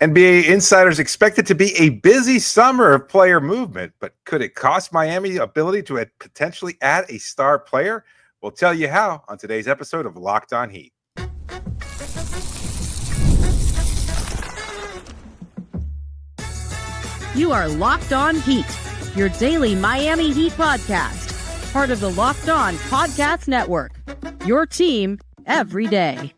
NBA insiders expect it to be a busy summer of player movement, but could it cost Miami ability to potentially add a star player? We'll tell you how on today's episode of Locked On Heat. You are Locked On Heat, your daily Miami Heat podcast, part of the Locked On Podcast Network, your team every day.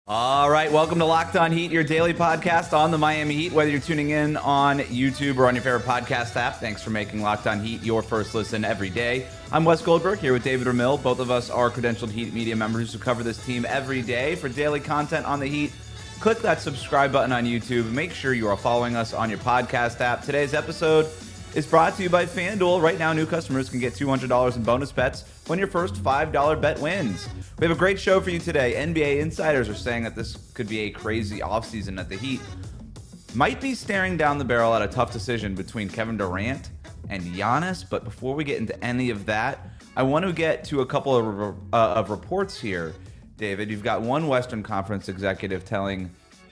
All right, welcome to Locked On Heat, your daily podcast on the Miami Heat. Whether you're tuning in on YouTube or on your favorite podcast app, thanks for making Locked On Heat your first listen every day. I'm Wes Goldberg here with David Ramil. Both of us are credentialed Heat media members who cover this team every day. For daily content on the Heat, click that subscribe button on YouTube. Make sure you are following us on your podcast app. Today's episode is brought to you by FanDuel. Right now, new customers can get $200 in bonus bets when your first $5 bet wins. We have a great show for you today. NBA insiders are saying that this could be a crazy offseason at the Heat. Might be staring down the barrel at a tough decision between Kevin Durant and Giannis. But before we get into any of that, I want to get to a couple of reports here. David, you've got one Western Conference executive telling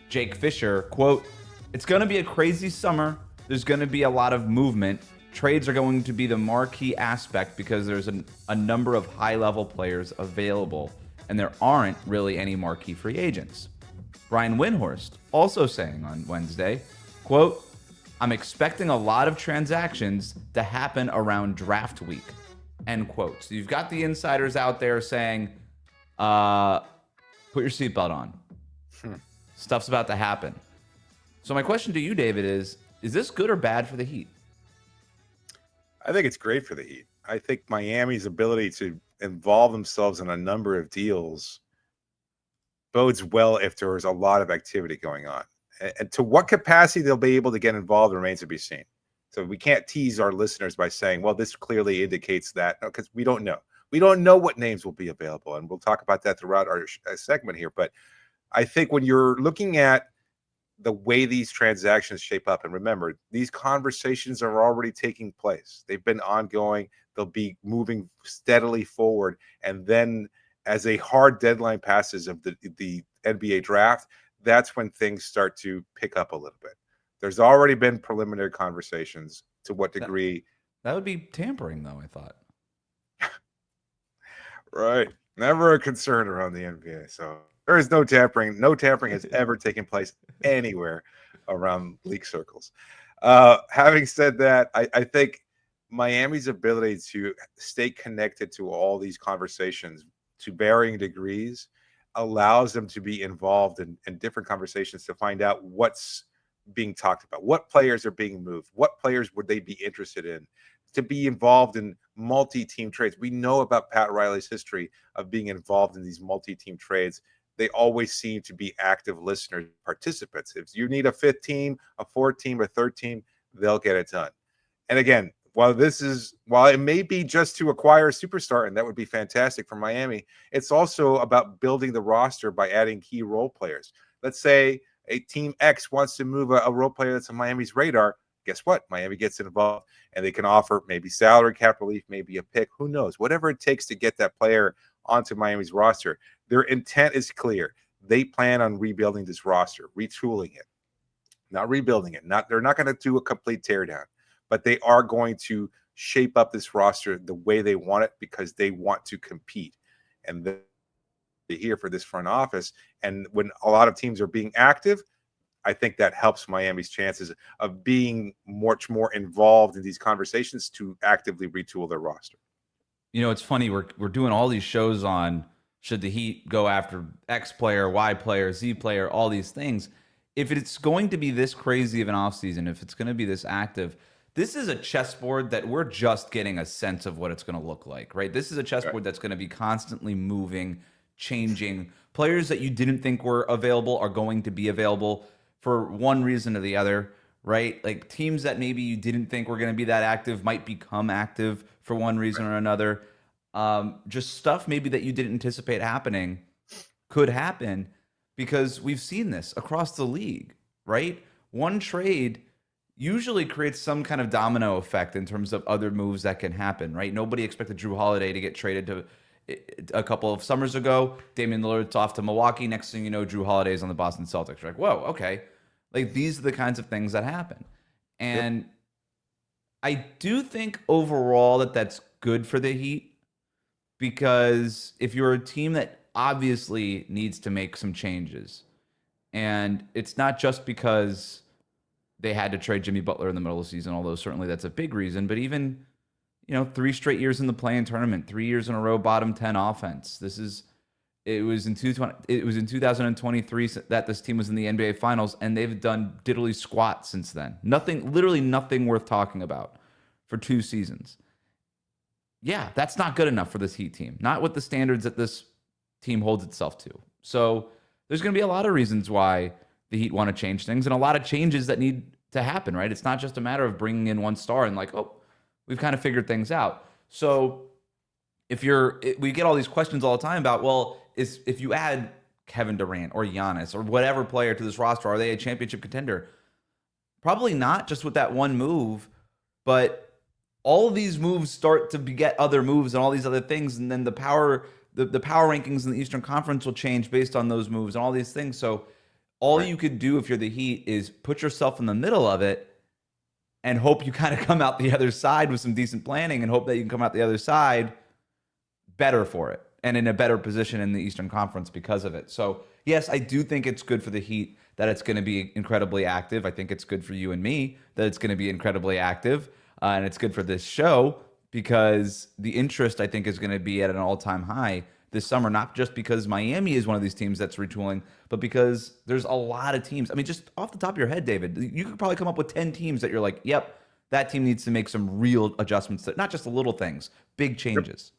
Jake Fisher, quote, "It's going to be a crazy summer. There's going to be a lot of movement. Trades are going to be the marquee aspect because there's a number of high-level players available, and there aren't really any marquee free agents." Brian Windhorst also saying on Wednesday, quote, "I'm expecting a lot of transactions to happen around draft week," end quote. So you've got the insiders out there saying, put your seatbelt on. Stuff's about to happen. So my question to you, David, is this good or bad for the Heat? I think it's great for the Heat. I think Miami's ability to involve themselves in a number of deals bodes well if there is a lot of activity going on. And to what capacity they'll be able to get involved remains to be seen. So we can't tease our listeners by saying, well, this clearly indicates that, because we don't know. We don't know what names will be available, and we'll talk about that throughout our segment here. But I think when you're looking at the way these transactions shape up, and remember, these conversations are already taking place. They've been ongoing. They'll be moving steadily forward. And then as a hard deadline passes of the NBA draft, that's when things start to pick up a little bit. There's already been preliminary conversations. To what degree? That would be tampering, though, I thought. Right. Never a concern around the NBA. So there is no tampering. No tampering has ever taken place anywhere around league circles. Having said that, I think Miami's ability to stay connected to all these conversations to varying degrees allows them to be involved in different conversations to find out what's being talked about, what players are being moved, what players would they be interested in, to be involved in multi-team trades. We know about Pat Riley's history of being involved in these multi-team trades. They always seem to be active listeners, participants. If you need a fifth team, a fourth team, a third team, they'll get it done. And again, while it may be just to acquire a superstar, and that would be fantastic for Miami, it's also about building the roster by adding key role players. Let's say a team X wants to move a role player that's on Miami's radar. Guess what? Miami gets involved, and they can offer maybe salary cap relief, maybe a pick, who knows, whatever it takes to get that player onto Miami's roster. Their intent is clear. They plan on rebuilding this roster, retooling it, not rebuilding it. They're not going to do a complete teardown, but they are going to shape up this roster the way they want it because they want to compete. And they're here for this front office. And when a lot of teams are being active, I think that helps Miami's chances of being much more involved in these conversations to actively retool their roster. You know, it's funny. We're doing all these shows on should the Heat go after X player, Y player, Z player, all these things. If it's going to be this crazy of an offseason, if it's going to be this active, this is a chessboard that we're just getting a sense of what it's going to look like, right? This is a chessboard that's going to be constantly moving, changing. Players that you didn't think were available are going to be available for one reason or the other, right? Like teams that maybe you didn't think were going to be that active might become active for one reason or another. Just stuff maybe that you didn't anticipate happening could happen because we've seen this across the league, right? One trade usually creates some kind of domino effect in terms of other moves that can happen, right? Nobody expected Drew Holiday to get traded to a couple of summers ago. Damian Lillard's off to Milwaukee. Next thing you know, Drew Holiday's on the Boston Celtics. You're like, whoa, okay. Like, these are the kinds of things that happen. And I do think overall that that's good for the Heat, because if you're a team that obviously needs to make some changes, and it's not just because they had to trade Jimmy Butler in the middle of the season, although certainly that's a big reason, but even, 3 straight years in the play-in tournament, 3 years in a row, bottom 10 offense. It was in 2023 that this team was in the NBA Finals, and they've done diddly squat since then. Literally nothing worth talking about for 2 seasons. Yeah, that's not good enough for this Heat team. Not with the standards that this team holds itself to. So there's going to be a lot of reasons why the Heat want to change things, and a lot of changes that need to happen, right? It's not just a matter of bringing in one star and like, oh, we've kind of figured things out. So we get all these questions all the time about, well, if you add Kevin Durant or Giannis or whatever player to this roster, are they a championship contender? Probably not, just with that one move. But all of these moves start to beget other moves and all these other things, and then the power rankings in the Eastern Conference will change based on those moves and all these things. So all you could do if you're the Heat is put yourself in the middle of it and hope you kind of come out the other side with some decent planning, and hope that you can come out the other side better for it and in a better position in the Eastern Conference because of it. So yes, I do think it's good for the Heat that it's going to be incredibly active. I think it's good for you and me that it's going to be incredibly active. And it's good for this show because the interest, I think, is going to be at an all-time high this summer, not just because Miami is one of these teams that's retooling, but because there's a lot of teams. I mean, just off the top of your head, David, you could probably come up with 10 teams that you're like, yep, that team needs to make some real adjustments, not just the little things, big changes.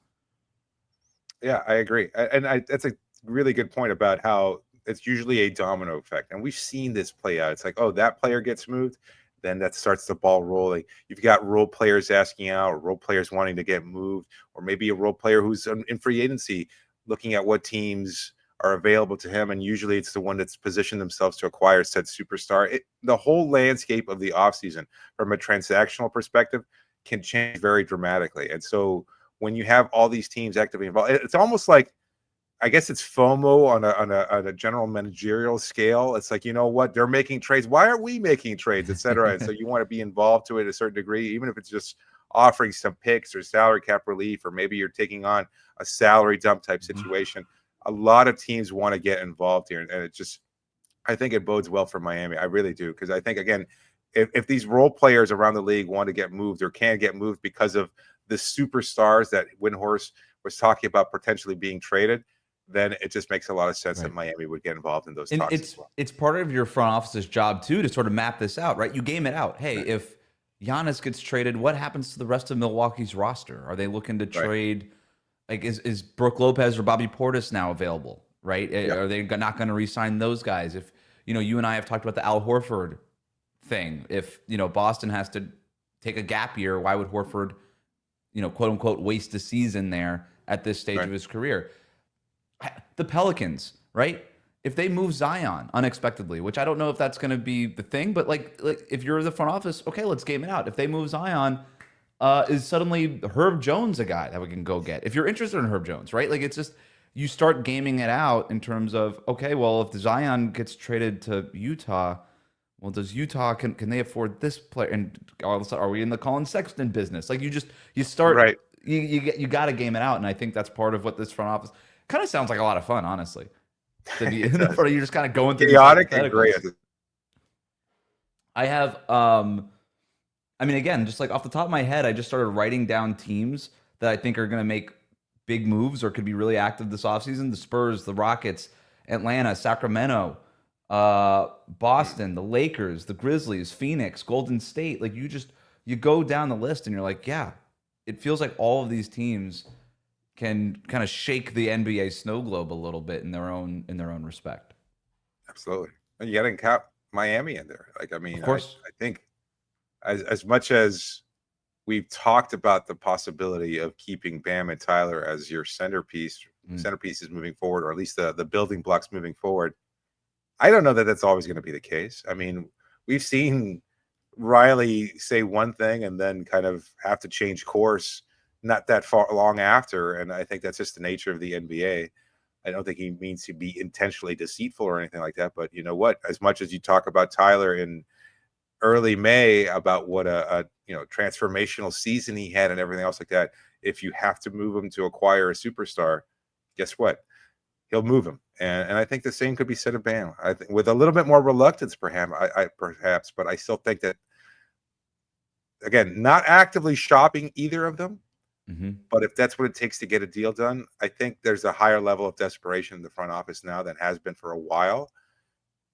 Yeah, I agree. That's a really good point about how it's usually a domino effect. And we've seen this play out. It's like, oh, that player gets moved, then that starts the ball rolling. You've got role players asking out, or role players wanting to get moved, or maybe a role player who's in free agency looking at what teams are available to him. And usually it's the one that's positioned themselves to acquire said superstar. The whole landscape of the offseason from a transactional perspective can change very dramatically. And so when you have all these teams actively involved, it's almost like, I guess it's FOMO on a general managerial scale. It's like, you know what, they're making trades. Why aren't we making trades, et cetera? And so you want to be involved to it a certain degree, even if it's just offering some picks or salary cap relief, or maybe you're taking on a salary dump type situation. A lot of teams want to get involved here. And it just, I think it bodes well for Miami. I really do. Because I think, again, if these role players around the league want to get moved or can get moved because of the superstars that Windhorst was talking about potentially being traded, then it just makes a lot of sense that Miami would get involved in those talks as well. It's part of your front office's job, too, to sort of map this out, right? You game it out. Hey, if Giannis gets traded, what happens to the rest of Milwaukee's roster? Are they looking to trade? Like, is Brooke Lopez or Bobby Portis now available, right? Yeah. Are they not going to re-sign those guys? If, you and I have talked about the Al Horford thing. If, Boston has to take a gap year, why would Horford, quote unquote, waste a season there at this stage of his career? The Pelicans, right? If they move Zion unexpectedly, which I don't know if that's going to be the thing, but like if you're the front office, okay, let's game it out. If they move Zion, is suddenly Herb Jones a guy that we can go get? If you're interested in Herb Jones, right? Like, it's just, you start gaming it out in terms of, okay, well, if Zion gets traded to Utah, well, does Utah, can they afford this player? And are we in the Colin Sexton business? Like, you start, you got to game it out. And I think that's part of what this front office kind of sounds like a lot of fun, honestly. To be in the front, you're just kind of going through chaotic and great. I have, I mean, again, just like off the top of my head, I just started writing down teams that I think are going to make big moves or could be really active this offseason. The Spurs, the Rockets, Atlanta, Sacramento, Boston, the Lakers, the Grizzlies, Phoenix, Golden State. Like, you go down the list and you're like, yeah, it feels like all of these teams can kind of shake the NBA snow globe a little bit in their own respect. Absolutely. And you got to count Miami in there. Like, I mean, of course. I think as much as we've talked about the possibility of keeping Bam and Tyler as your centerpieces moving forward, or at least the building blocks moving forward, I don't know that that's always going to be the case. I mean, we've seen Riley say one thing and then kind of have to change course not that far long after, and I think that's just the nature of the NBA. I don't think he means to be intentionally deceitful or anything like that. But you know what? As much as you talk about Tyler in early May about what a transformational season he had and everything else like that, if you have to move him to acquire a superstar, guess what? He'll move him. And I think the same could be said of Bam. I think with a little bit more reluctance, perhaps, but I still think that, again, not actively shopping either of them. But if that's what it takes to get a deal done, I think there's a higher level of desperation in the front office now than has been for a while,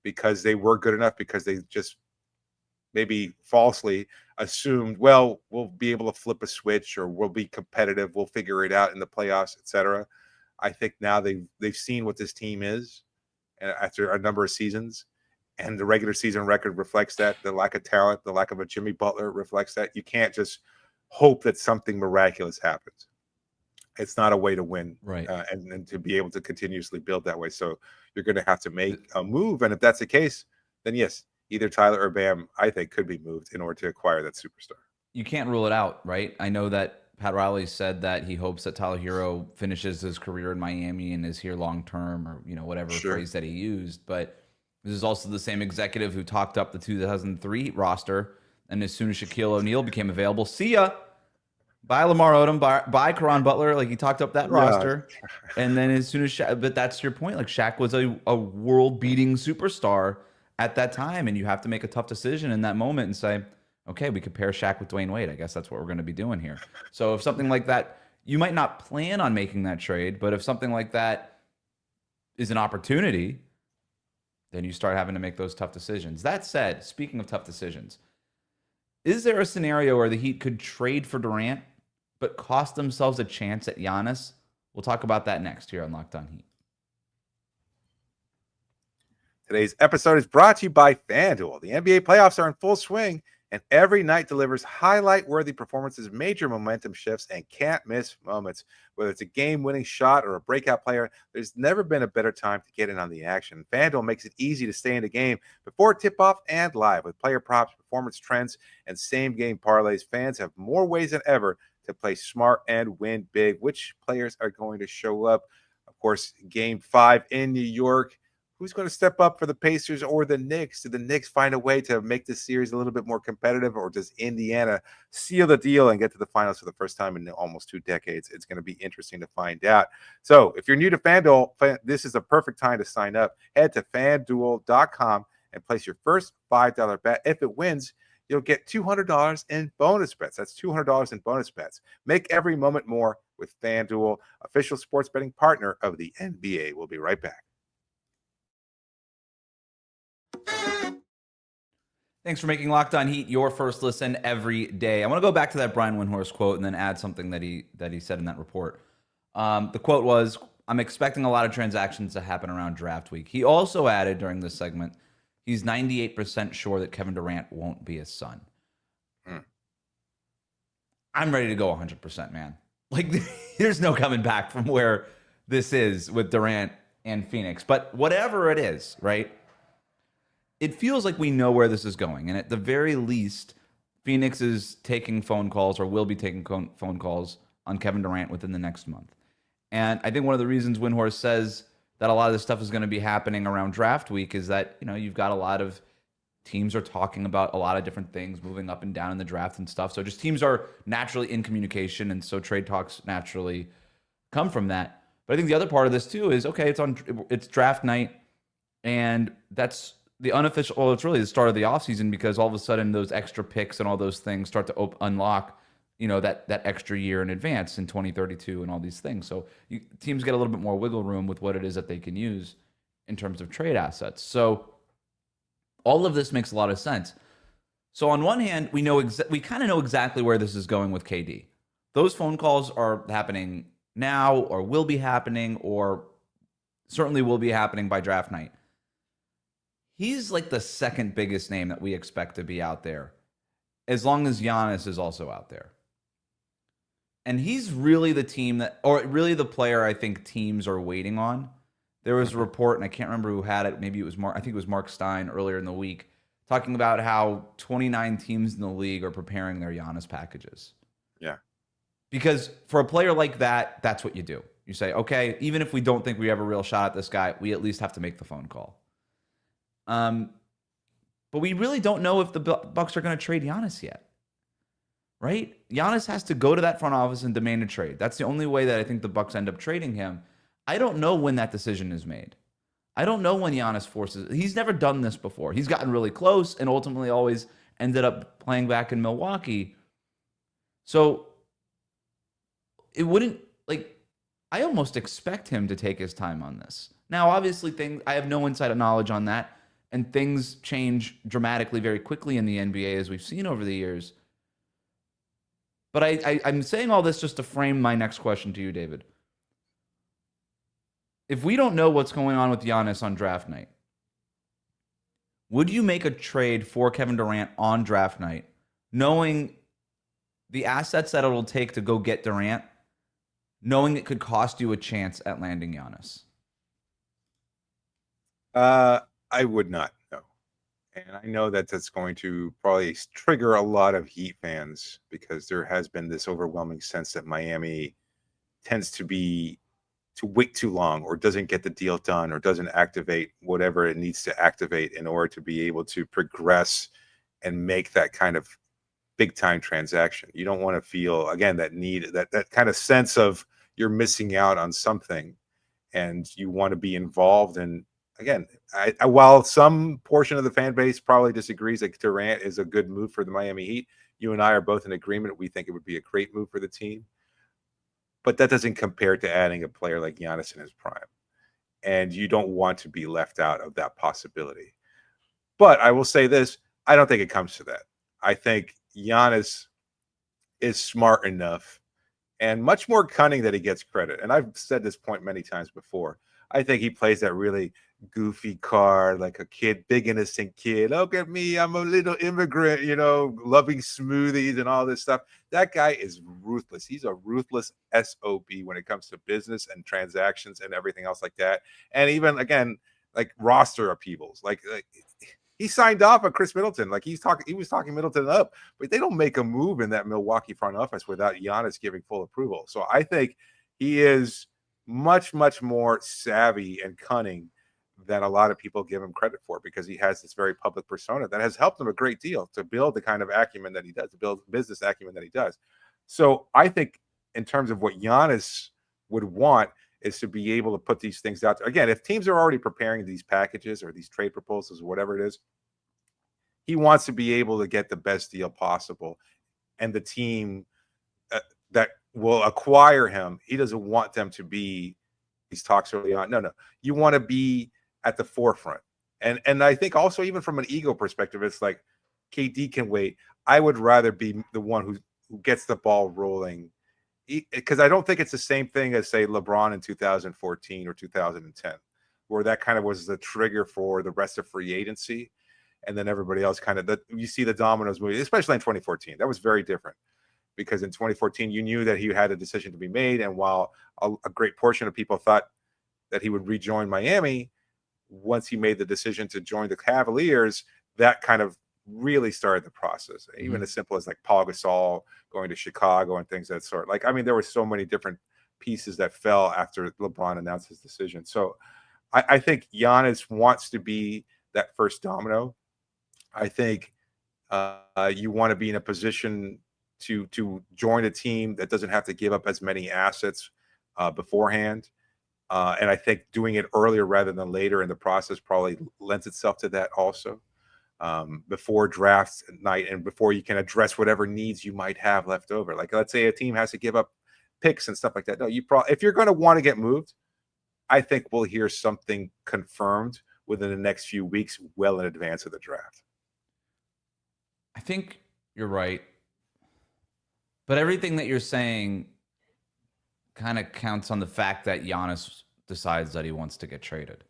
because they were good enough, because they just maybe falsely assumed, well, we'll be able to flip a switch, or we'll be competitive, we'll figure it out in the playoffs, etc. I think now they've seen what this team is, and after a number of seasons, and the regular season record reflects that. The lack of talent, the lack of a Jimmy Butler reflects that. You can't just hope that something miraculous happens. It's not a way to win, right? And to be able to continuously build that way. So you're going to have to make a move, and if that's the case, then yes, either Tyler or Bam, I think, could be moved in order to acquire that superstar. You can't rule it out, right? I know that Pat Riley said that he hopes that Tyler Hero finishes his career in Miami and is here long term, or whatever phrase that he used. But this is also the same executive who talked up the 2003 roster. And as soon as Shaquille O'Neal became available, see ya. Buy Lamar Odom, buy Caron Butler. Like, he talked up that roster. And then as soon as but that's your point. Like, Shaq was a world-beating superstar at that time. And you have to make a tough decision in that moment and say, okay, we could pair Shaq with Dwayne Wade. I guess that's what we're going to be doing here. So if something like that, you might not plan on making that trade, but if something like that is an opportunity, then you start having to make those tough decisions. That said, speaking of tough decisions, is there a scenario where the Heat could trade for Durant but cost themselves a chance at Giannis? We'll talk about that next here on Locked On Heat. Today's episode is brought to you by FanDuel. The NBA playoffs are in full swing, and every night delivers highlight-worthy performances, major momentum shifts, and can't-miss moments. Whether it's a game-winning shot or a breakout player, there's never been a better time to get in on the action. FanDuel makes it easy to stay in the game before tip-off and live. With player props, performance trends, and same-game parlays, fans have more ways than ever to play smart and win big. Which players are going to show up? Of course, Game 5 in New York. Who's going to step up for the Pacers or the Knicks? Do the Knicks find a way to make this series a little bit more competitive, or does Indiana seal the deal and get to the finals for the first time in almost 2 decades? It's going to be interesting to find out. So if you're new to FanDuel, this is a perfect time to sign up. Head to FanDuel.com and place your first $5 bet. If it wins, you'll get $200 in bonus bets. That's $200 in bonus bets. Make every moment more with FanDuel, official sports betting partner of the NBA. We'll be right back. Thanks for making Locked On Heat your first listen every day. I want to go back to that Brian Windhorst quote and then add something that he said in that report. The quote was, "I'm expecting a lot of transactions to happen around draft week." He also added during this segment, he's 98% sure that Kevin Durant won't be his son. I'm ready to go 100%, man. Like, there's no coming back from where this is with Durant and Phoenix. But whatever it is, right? It feels like we know where this is going. And at the very least, Phoenix is taking phone calls, or will be taking phone calls on Kevin Durant within the next month. And I think one of the reasons Windhorst says that a lot of this stuff is going to be happening around draft week is that, you've got a lot of teams are talking about a lot of different things moving up and down in the draft and stuff. So just teams are naturally in communication. And so trade talks naturally come from that. But I think the other part of this too is, okay, it's draft night, and that's the unofficial, well, it's really the start of the offseason, because all of a sudden those extra picks and all those things start to unlock, that extra year in advance in 2032 and all these things. So teams get a little bit more wiggle room with what it is that they can use in terms of trade assets. So all of this makes a lot of sense. So on one hand, we kind of know exactly where this is going with KD. Those phone calls are happening now, or will be happening, or certainly will be happening by draft night. He's like the second biggest name that we expect to be out there, as long as Giannis is also out there. And he's really the team or really the player I think teams are waiting on. There was a report, and I can't remember who had it. Maybe it was I think it was Mark Stein earlier in the week, talking about how 29 teams in the league are preparing their Giannis packages. Yeah. Because for a player like that, that's what you do. You say, okay, even if we don't think we have a real shot at this guy, we at least have to make the phone call. But we really don't know if the Bucks are going to trade Giannis yet, right? Giannis has to go to that front office and demand a trade. That's the only way that I think the Bucks end up trading him. I don't know when that decision is made. I don't know when Giannis forces. He's never done this before. He's gotten really close and ultimately always ended up playing back in Milwaukee. So it wouldn't, like, I almost expect him to take his time on this. Now, obviously, I have no inside knowledge on that, and things change dramatically very quickly in the NBA, as we've seen over the years. But I'm saying all this just to frame my next question to you, David. If we don't know what's going on with Giannis on draft night, would you make a trade for Kevin Durant on draft night, knowing the assets that it'll take to go get Durant, knowing it could cost you a chance at landing Giannis? I would not, no. And I know that that's going to probably trigger a lot of Heat fans because there has been this overwhelming sense that Miami tends to wait too long or doesn't get the deal done or doesn't activate whatever it needs to activate in order to be able to progress and make that kind of big time transaction. You don't want to feel, again, that need, that kind of sense of you're missing out on something and you want to be involved. And again, while some portion of the fan base probably disagrees that Durant is a good move for the Miami Heat, you and I are both in agreement. We think it would be a great move for the team. But that doesn't compare to adding a player like Giannis in his prime. And you don't want to be left out of that possibility. But I will say this, I don't think it comes to that. I think Giannis is smart enough and much more cunning that he gets credit. And I've said this point many times before. I think he plays that really goofy card, like a kid, big innocent kid. Look at me, I'm a little immigrant, loving smoothies and all this stuff. That guy is ruthless. He's a ruthless SOB when it comes to business and transactions and everything else like that. And even, again, like roster upheavals. Like he signed off on Chris Middleton. Like he was talking Middleton up, but they don't make a move in that Milwaukee front office without Giannis giving full approval. So I think he is much, much more savvy and cunning than a lot of people give him credit for, because he has this very public persona that has helped him a great deal to build the kind of acumen that he does, to build business acumen that he does. So I think in terms of what Giannis would want is to be able to put these things out there. Again, if teams are already preparing these packages or these trade proposals or whatever it is, he wants to be able to get the best deal possible. And the team that will acquire him, he doesn't want them to be these talks early on. No. You want to be at the forefront. And I think also, even from an ego perspective, it's like KD can wait. I would rather be the one who gets the ball rolling, because I don't think it's the same thing as, say, LeBron in 2014 or 2010, where that kind of was the trigger for the rest of free agency. And then everybody else you see the dominoes moving, especially in 2014. That was very different, because in 2014, you knew that he had a decision to be made. And while a great portion of people thought that he would rejoin Miami, once he made the decision to join the Cavaliers, that kind of really started the process. Mm-hmm. Even as simple as like Paul Gasol going to Chicago and things of that sort. Like, I mean, there were so many different pieces that fell after LeBron announced his decision. So I think Giannis wants to be that first domino. I think you want to be in a position to join a team that doesn't have to give up as many assets beforehand. And I think doing it earlier rather than later in the process probably lends itself to that also, before draft night and before you can address whatever needs you might have left over. Like, let's say a team has to give up picks and stuff like that. No, if you're going to want to get moved, I think we'll hear something confirmed within the next few weeks, well in advance of the draft. I think you're right. But everything that you're saying kind of counts on the fact that Giannis decides that he wants to get traded.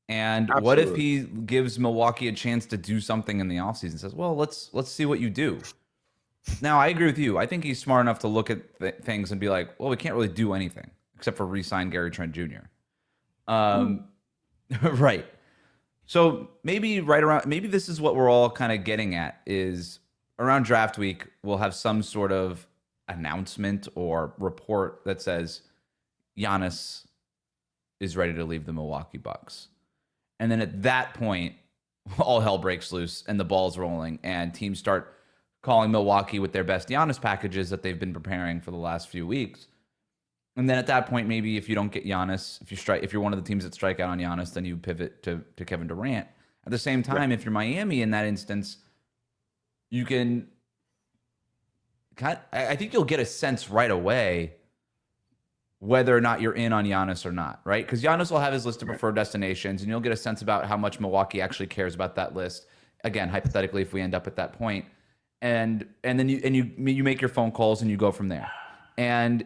And Absolutely. What if he gives Milwaukee a chance to do something in the offseason and says, well, let's see what you do. Now, I agree with you. I think he's smart enough to look at things and be like, well, we can't really do anything except for re-sign Gary Trent Jr. Right. So maybe this is what we're all kind of getting at, is around draft week, we'll have some sort of announcement or report that says Giannis is ready to leave the Milwaukee Bucks. And then at that point, all hell breaks loose and the ball's rolling and teams start calling Milwaukee with their best Giannis packages that they've been preparing for the last few weeks. And then at that point, maybe if you don't get Giannis, if you're one of the teams that strike out on Giannis, then you pivot to Kevin Durant. At the same time, if you're Miami in that instance, you can I think you'll get a sense right away whether or not you're in on Giannis or not, right? Because Giannis will have his list of preferred destinations, and you'll get a sense about how much Milwaukee actually cares about that list. Again, hypothetically, if we end up at that point, and then you make your phone calls and you go from there. And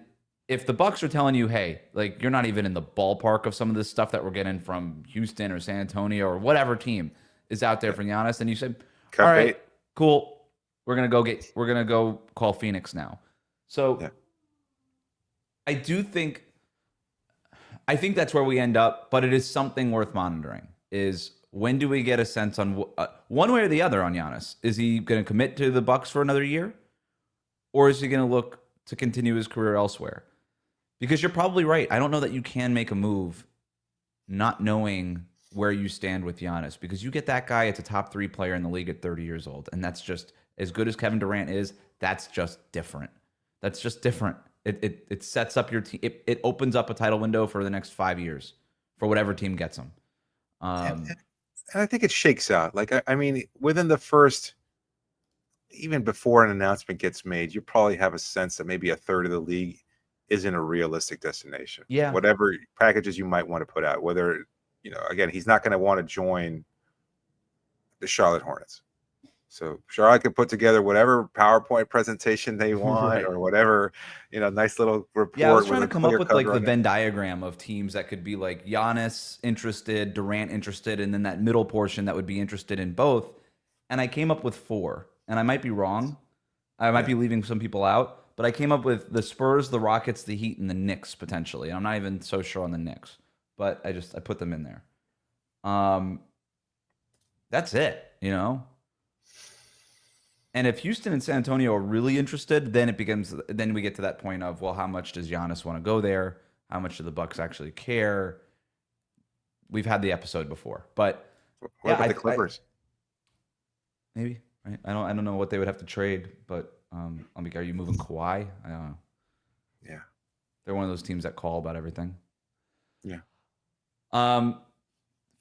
if the Bucks are telling you, hey, like you're not even in the ballpark of some of this stuff that we're getting from Houston or San Antonio or whatever team is out there for Giannis, then you say, all right, cool, we're gonna go call Phoenix now. So. I think that's where we end up, but it is something worth monitoring. Is when do we get a sense on one way or the other on Giannis? Is he going to commit to the Bucks for another year, or is he going to look to continue his career elsewhere? Because you're probably right. I don't know that you can make a move not knowing where you stand with Giannis, because you get that guy, it's a top 3 player in the league at 30 years old, and that's just as good as Kevin Durant is. That's just different. That's just different. It sets up your team. It opens up a title window for the next 5 years for whatever team gets them. And I think it shakes out. Like, I mean, within the first, even before an announcement gets made, you probably have a sense that maybe a third of the league isn't a realistic destination. Yeah. Whatever packages you might want to put out, whether, again, he's not going to want to join the Charlotte Hornets. So Charlotte could put together whatever PowerPoint presentation they want, right, or whatever, nice little report. Yeah, I was trying to come up with like the Venn diagram of teams that could be like Giannis interested, Durant interested, and then that middle portion that would be interested in both. And I came up with 4, and I might be wrong. I might be leaving some people out, but I came up with the Spurs, the Rockets, the Heat, and the Knicks potentially. And I'm not even so sure on the Knicks, but I put them in there. That's it, And if Houston and San Antonio are really interested, then we get to that point of, well, how much does Giannis want to go there? How much do the Bucks actually care? We've had the episode before, but what about the Clippers? Maybe, right? I don't know what they would have to trade, but are you moving Kawhi? I don't know. Yeah, they're one of those teams that call about everything. Yeah.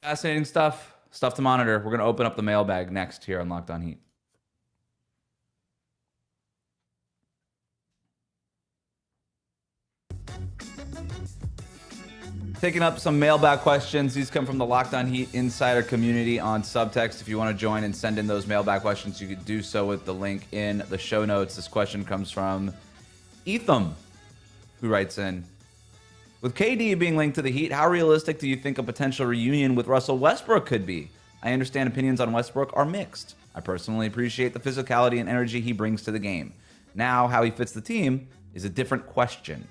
Fascinating stuff to monitor. We're gonna open up the mailbag next here on Locked On Heat. Taking up some mailbag questions. These come from the Locked On Heat Insider community on Subtext. If you want to join and send in those mailbag questions, you could do so with the link in the show notes. This question comes from Etham, who writes in, with KD being linked to the Heat, how realistic do you think a potential reunion with Russell Westbrook could be? I understand opinions on Westbrook are mixed. I personally appreciate the physicality and energy he brings to the game. Now, how he fits the team is a different question.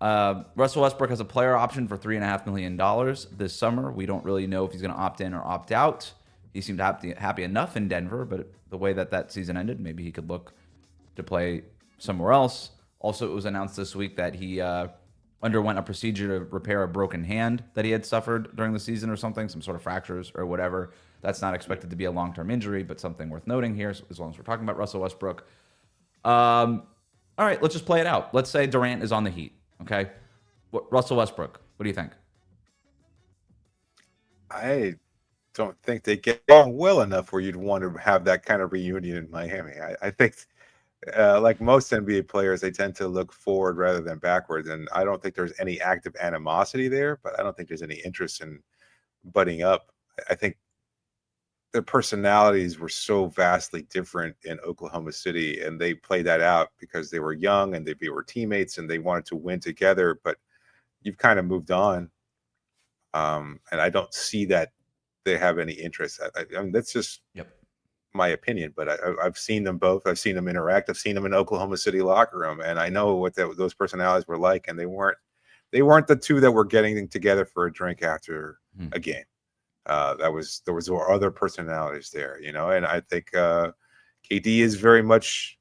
Russell Westbrook has a player option for $3.5 million this summer. We don't really know if he's going to opt in or opt out. He seemed happy enough in Denver, but the way that season ended, maybe he could look to play somewhere else. Also, it was announced this week that he underwent a procedure to repair a broken hand that he had suffered during the season or something, some sort of fractures or whatever. That's not expected to be a long-term injury, but something worth noting here as long as we're talking about Russell Westbrook. All right, let's just play it out. Let's say Durant is on the Heat. Okay. Russell Westbrook, what do you think? I don't think they get along well enough where you'd want to have that kind of reunion in Miami. I think, like most NBA players, they tend to look forward rather than backwards. And I don't think there's any active animosity there, but I don't think there's any interest in butting up. I think their personalities were so vastly different in Oklahoma City, and they played that out because they were young and they were teammates and they wanted to win together. But you've kind of moved on, and I don't see that they have any interest. I mean, that's just my opinion. But I've seen them both. I've seen them interact. I've seen them in Oklahoma City locker room, and I know what those personalities were like. And they weren't the two that were getting together for a drink after a game. There was other personalities there, and I think KD is very much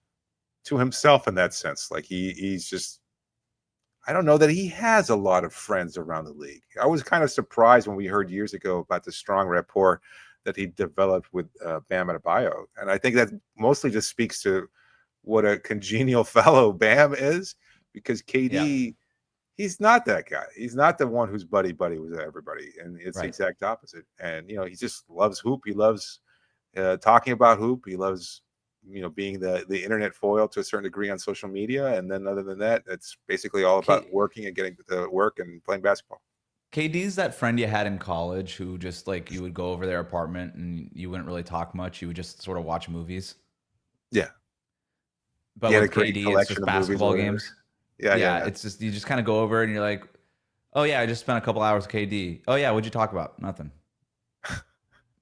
to himself in that sense. Like he's just, I don't know that he has a lot of friends around the league. I was kind of surprised when we heard years ago about the strong rapport that he developed with Bam Adebayo. And I think that mostly just speaks to what a congenial fellow Bam is, because KD, he's not that guy. He's not the one who's buddy with everybody. And it's the exact opposite. And, he just loves hoop. He loves talking about hoop. He loves being the internet foil to a certain degree on social media. And then other than that, it's basically all about working and getting to work and playing basketball. KD's that friend you had in college who just like you would go over their apartment and you wouldn't really talk much. You would just sort of watch movies. Yeah. But with KD, it's just basketball games. Yeah. It's just, you just kind of go over and you're like, oh yeah, I just spent a couple hours with KD. Oh yeah, what'd you talk about? Nothing.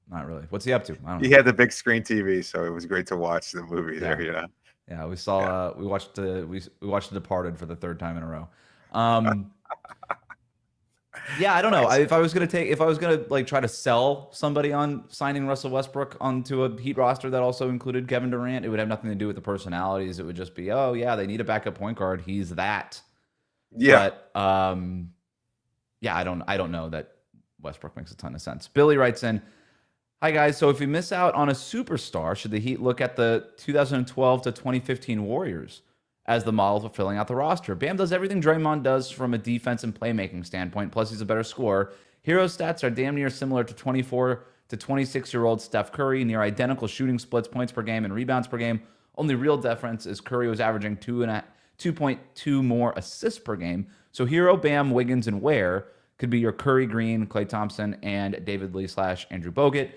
Not really. What's he up to? I don't know. He had the big screen TV, so it was great to watch the movie there. Yeah, we saw. We watched we watched The Departed for the third time in a row. Yeah, I don't know. If I was gonna like try to sell somebody on signing Russell Westbrook onto a Heat roster that also included Kevin Durant, it would have nothing to do with the personalities. It would just be, oh yeah, they need a backup point guard. He's that. Yeah. But yeah, I don't know that Westbrook makes a ton of sense. Billy writes in, hi guys, so if we miss out on a superstar, should the Heat look at the 2012 to 2015 Warriors as the model for filling out the roster? Bam does everything Draymond does from a defense and playmaking standpoint, plus he's a better scorer. Hero stats are damn near similar to 24 to 26-year-old Steph Curry, near identical shooting splits, points per game, and rebounds per game. Only real difference is Curry was averaging 2.2 more assists per game. So Hero, Bam, Wiggins, and Ware could be your Curry, Green, Klay Thompson, and David Lee / Andrew Bogut.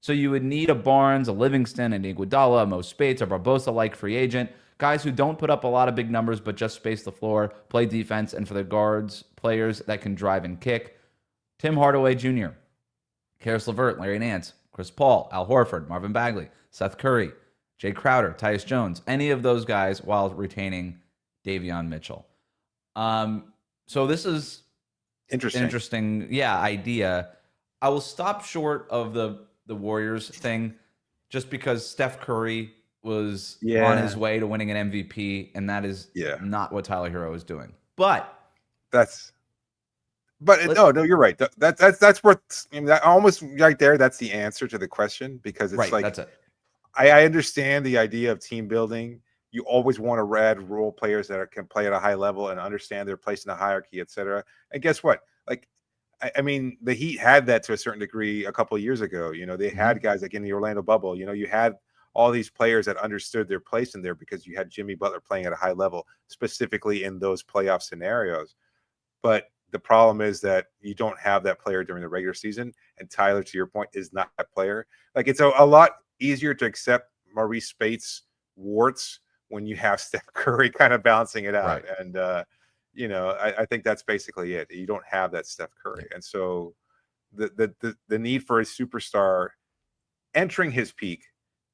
So you would need a Barnes, a Livingston, an Iguodala, a Mo Spates, a Barbosa-like free agent. Guys who don't put up a lot of big numbers but just space the floor, play defense, and for the guards, players that can drive and kick. Tim Hardaway Jr., Karis LeVert, Larry Nance, Chris Paul, Al Horford, Marvin Bagley, Seth Curry, Jay Crowder, Tyus Jones, any of those guys while retaining Davion Mitchell. So this is interesting idea. I will stop short of the Warriors thing just because Steph Curry was on his way to winning an MVP, and that is not what Tyler Hero is doing. But no, you're right. That's worth. I mean, that almost right there. That's the answer to the question, because it's like that's it. I understand the idea of team building. You always want to add role players that can play at a high level and understand their place in the hierarchy, etc. And guess what? Like, I mean, the Heat had that to a certain degree a couple of years ago. They had guys like in the Orlando bubble. You had all these players that understood their place in there because you had Jimmy Butler playing at a high level, specifically in those playoff scenarios. But the problem is that you don't have that player during the regular season. And Tyler, to your point, is not that player. Like, it's a lot easier to accept Maurice Spates' warts when you have Steph Curry kind of balancing it out. Right. And, I think that's basically it. You don't have that Steph Curry. And so the need for a superstar entering his peak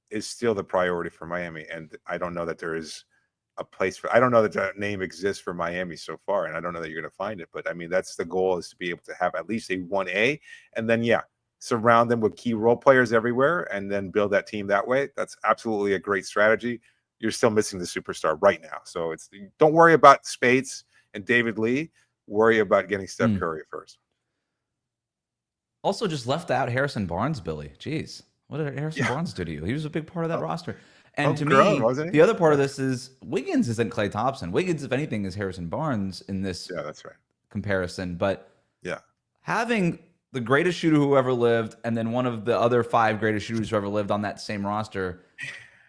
is still the priority for Miami. And I don't know that there is a place I don't know that name exists for Miami so far. And I don't know that you're going to find it. But I mean, that's the goal, is to be able to have at least a 1A, and then, surround them with key role players everywhere and then build that team that way. That's absolutely a great strategy. You're still missing the superstar right now. So don't worry about Spates and David Lee. Worry about getting Steph Curry first. Also, just left out Harrison Barnes, Billy. Jeez. What did Harrison Barnes do to you? He was a big part of that roster. And to me, the other part of this is Wiggins isn't Klay Thompson. Wiggins, if anything, is Harrison Barnes in this that's right. comparison. But having the greatest shooter who ever lived and then one of the other 5 greatest shooters who ever lived on that same roster,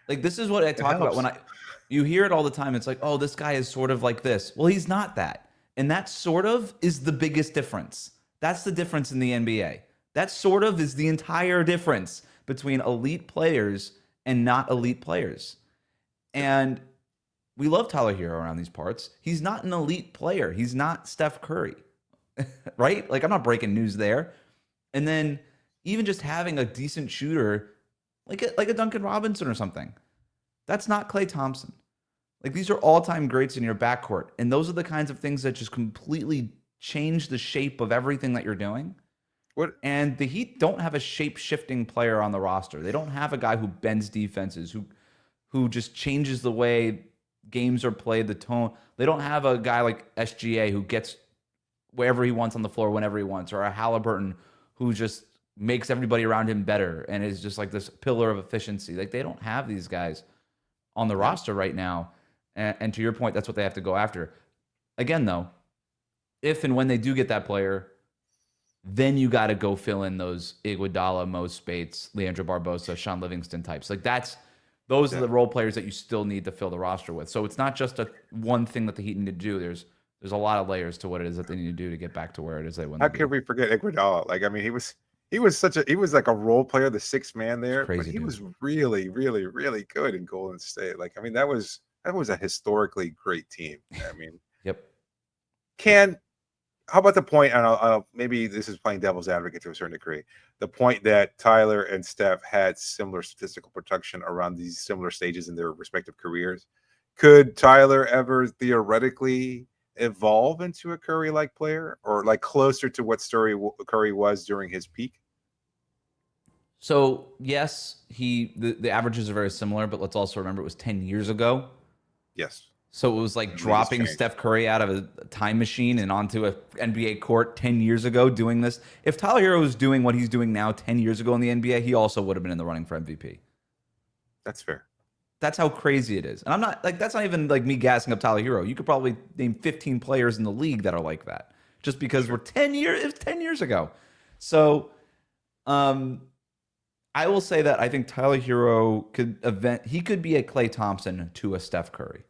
like, this is what I talk about when you hear it all the time. It's like, oh, this guy is sort of like this. Well, he's not that. And that sort of is the biggest difference. That's the difference in the NBA. That sort of is the entire difference between elite players and not elite players. And we love Tyler Hero around these parts. He's not an elite player. He's not Steph Curry, right? Like, I'm not breaking news there. And then even just having a decent shooter, like a Duncan Robinson or something, that's not Klay Thompson. Like, these are all-time greats in your backcourt. And those are the kinds of things that just completely change the shape of everything that you're doing. And the Heat don't have a shape-shifting player on the roster. They don't have a guy who bends defenses, who just changes the way games are played, the tone. They don't have a guy like SGA who gets wherever he wants on the floor whenever he wants, or a Halliburton who just makes everybody around him better and is just like this pillar of efficiency. Like, they don't have these guys on the roster right now. And to your point, that's what they have to go after. Again, though, if and when they do get that player, then you got to go fill in those Iguodala, Mo Spates, Leandro Barbosa, Sean Livingston types. Like, those are the role players that you still need to fill the roster with. So it's not just one thing that the Heat need to do. There's a lot of layers to what it is that they need to do to get back to where it is they want to be. How could we forget Iguodala? Like, I mean, he was like a role player, the sixth man there, crazy, but he dude. was really, really, really good in Golden State. Like, I mean, that was a historically great team. I mean, Yep. How about the point? And I'll maybe this is playing devil's advocate to a certain degree. The point that Tyler and Steph had similar statistical production around these similar stages in their respective careers. Could Tyler ever theoretically evolve into a Curry-like player, or like closer to what Curry was during his peak? So yes, the averages are very similar, but let's also remember it was 10 years ago. Yes. So it was like dropping Steph Curry out of a time machine and onto a NBA court 10 years ago doing this. If Tyler Hero was doing what he's doing now 10 years ago in the NBA, he also would have been in the running for MVP. That's fair. That's how crazy it is. And I'm not like, that's not even like me gassing up Tyler Hero. You could probably name 15 players in the league that are like that just because it was 10 years ago. So, I will say that I think Tyler Hero could be a Klay Thompson to a Steph Curry.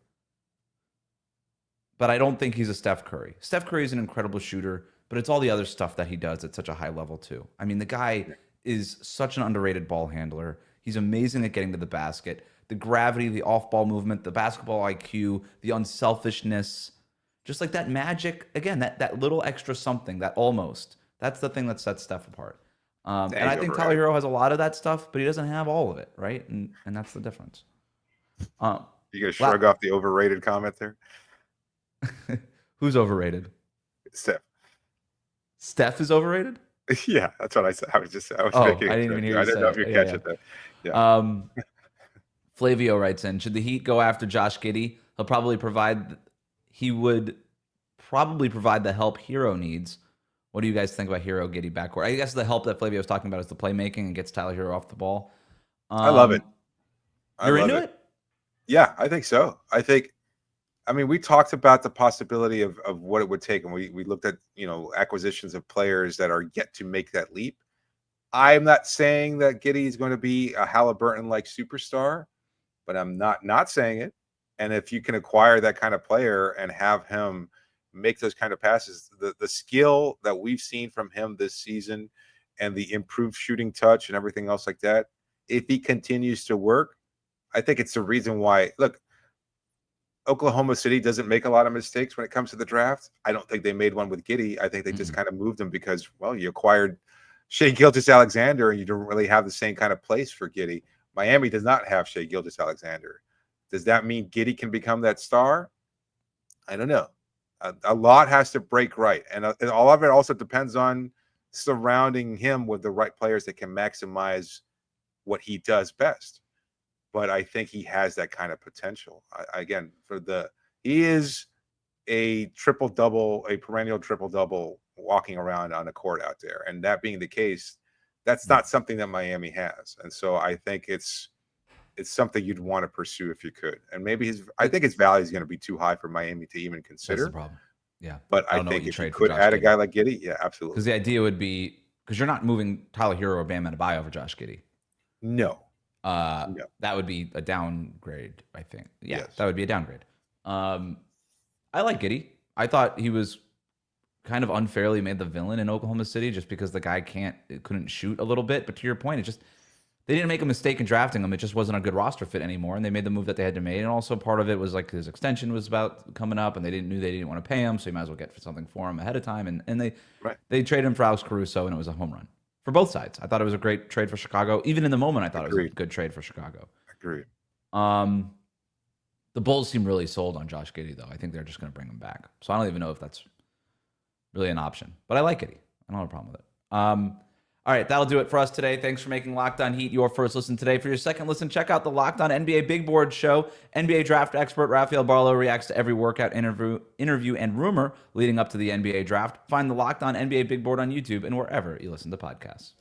But I don't think he's a Steph Curry. Steph Curry is an incredible shooter, but it's all the other stuff that he does at such a high level too. I mean, the guy is such an underrated ball handler. He's amazing at getting to the basket. The gravity, the off-ball movement, the basketball IQ, the unselfishness, just like that magic. Again, that little extra something, that almost. That's the thing that sets Steph apart. And I think Tyler Hero has a lot of that stuff, but he doesn't have all of it, right? And that's the difference. You gonna shrug off the overrated comment there? Who's overrated? Steph. Steph is overrated? Yeah, that's what I said. I was thinking. I didn't even hear you. I didn't know if you catch it though. Yeah. Flavio writes in, should the Heat go after Josh Giddy? He would probably provide the help Hero needs. What do you guys think about Hero Giddy backcourt? I guess the help that Flavio was talking about is the playmaking and gets Tyler Hero off the ball. I love it. You're into it? Yeah, I think so. I mean, we talked about the possibility of what it would take, and we looked at, acquisitions of players that are yet to make that leap. I'm not saying that Giddy is going to be a Halliburton-like superstar, but I'm not saying it. And if you can acquire that kind of player and have him make those kind of passes, the skill that we've seen from him this season and the improved shooting touch and everything else like that, if he continues to work, I think it's the reason why, look, Oklahoma City doesn't make a lot of mistakes when it comes to the draft. I don't think they made one with Giddy. I think they just kind of moved him because, well, you acquired Shai Gilgeous-Alexander and you don't really have the same kind of place for Giddy. Miami does not have Shai Gilgeous-Alexander. Does that mean Giddy can become that star? I don't know. A lot has to break right. And all of it also depends on surrounding him with the right players that can maximize what he does best. But I think he has that kind of potential. He is a triple-double, a perennial triple-double walking around on the court out there. And that being the case, that's not something that Miami has. And so I think it's something you'd want to pursue if you could. And maybe I think his value is going to be too high for Miami to even consider. That's the problem. Yeah. But I think if you could add a guy like Giddy, yeah, absolutely. Because the idea would be, because you're not moving Tyler Hero or Bam Adebayo over Josh Giddy. No. That would be a downgrade, I think. Yeah, yes. That would be a downgrade. I like Giddy. I thought he was kind of unfairly made the villain in Oklahoma City just because the guy couldn't shoot a little bit. But to your point, they didn't make a mistake in drafting him. It just wasn't a good roster fit anymore, and they made the move that they had to make. And also part of it was like his extension was about coming up, and they didn't want to pay him, so you might as well get something for him ahead of time. And they traded him for Alex Caruso, and it was a home run for both sides. I thought it was a great trade for Chicago. Even in the moment, I thought it was a good trade for Chicago. Agreed. The Bulls seem really sold on Josh Giddy, though. I think they're just going to bring him back. So I don't even know if that's really an option. But I like Giddy. I don't have a problem with it. All right, that'll do it for us today. Thanks for making Locked On Heat your first listen today. For your second listen, check out the Locked On NBA Big Board show. NBA draft expert Rafael Barlow reacts to every workout interview and rumor leading up to the NBA draft. Find the Locked On NBA Big Board on YouTube and wherever you listen to podcasts.